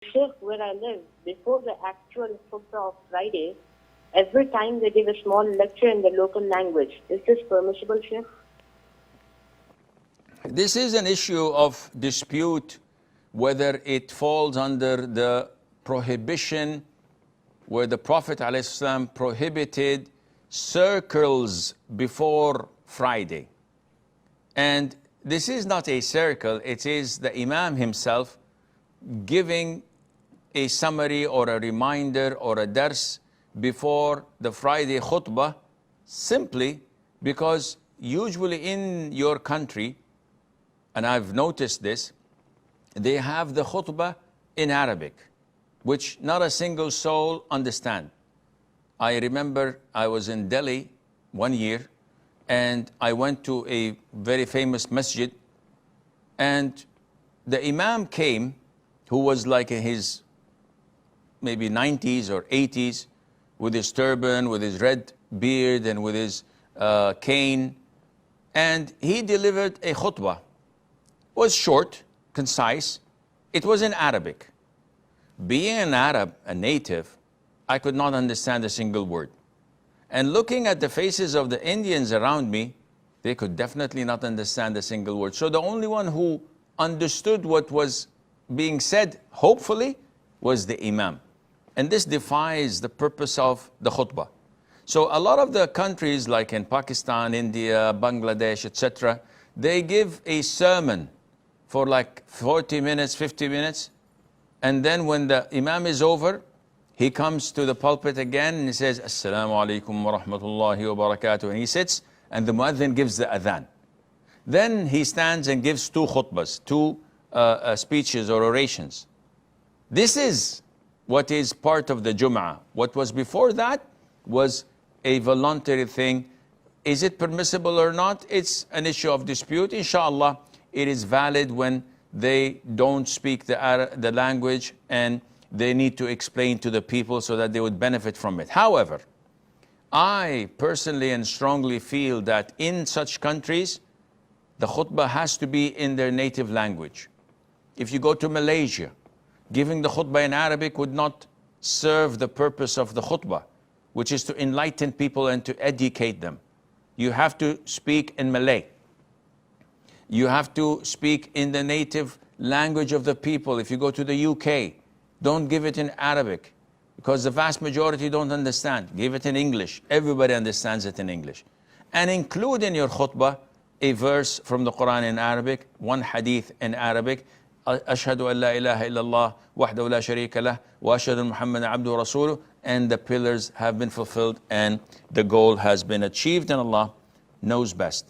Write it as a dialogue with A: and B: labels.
A: Sheikh, where I live, before the actual khutbah of Friday, every time they give a small lecture in the local language. Is this permissible, Sheikh?
B: This is an issue of dispute whether it falls under the prohibition where the Prophet ﷺ prohibited circles before Friday. And this is not a circle, it is the Imam himself giving a summary or a reminder or a dars before the Friday khutbah, simply because usually in your country, and I've noticed this, they have the khutbah in Arabic, which not a single soul understand. I remember I was in Delhi one year and I went to a very famous masjid, and the Imam came, who was like in his maybe 90s or 80s, with his turban, with his red beard and with his cane, and he delivered a khutbah. It was short, concise, it was in Arabic. Being an Arab, a native, I could not understand a single word. And looking at the faces of the Indians around me, they could definitely not understand a single word. So the only one who understood what was being said, hopefully, was the Imam. And this defies the purpose of the khutbah. So a lot of the countries like in Pakistan, India, Bangladesh, etc., they give a sermon for like 40 minutes, 50 minutes. And then when the Imam is over, he comes to the pulpit again and he says, Assalamu alaikum wa rahmatullahi wa barakatuh. And he sits and the muadhin gives the adhan. Then he stands and gives two khutbahs, two speeches or orations. This is what is part of the Jum'ah. What was before that was a voluntary thing. Is it permissible or not? It's an issue of dispute. Inshallah, it is valid when they don't speak the language and they need to explain to the people so that they would benefit from it. However, I personally and strongly feel that in such countries, the khutbah has to be in their native language. If you go to Malaysia, giving the khutbah in Arabic would not serve the purpose of the khutbah, which is to enlighten people and to educate them. You have to speak in Malay. You have to speak in the native language of the people. If you go to the UK, don't give it in Arabic, because the vast majority don't understand. Give it in English. Everybody understands it in English. And include in your khutbah a verse from the Quran in Arabic, one hadith in Arabic, Ashhadu an la ilaha illallah wahdahu la sharika lah wa ashhadu anna Muhammadan abduhu wa rasuluh, and the pillars have been fulfilled and the goal has been achieved, and Allah knows best.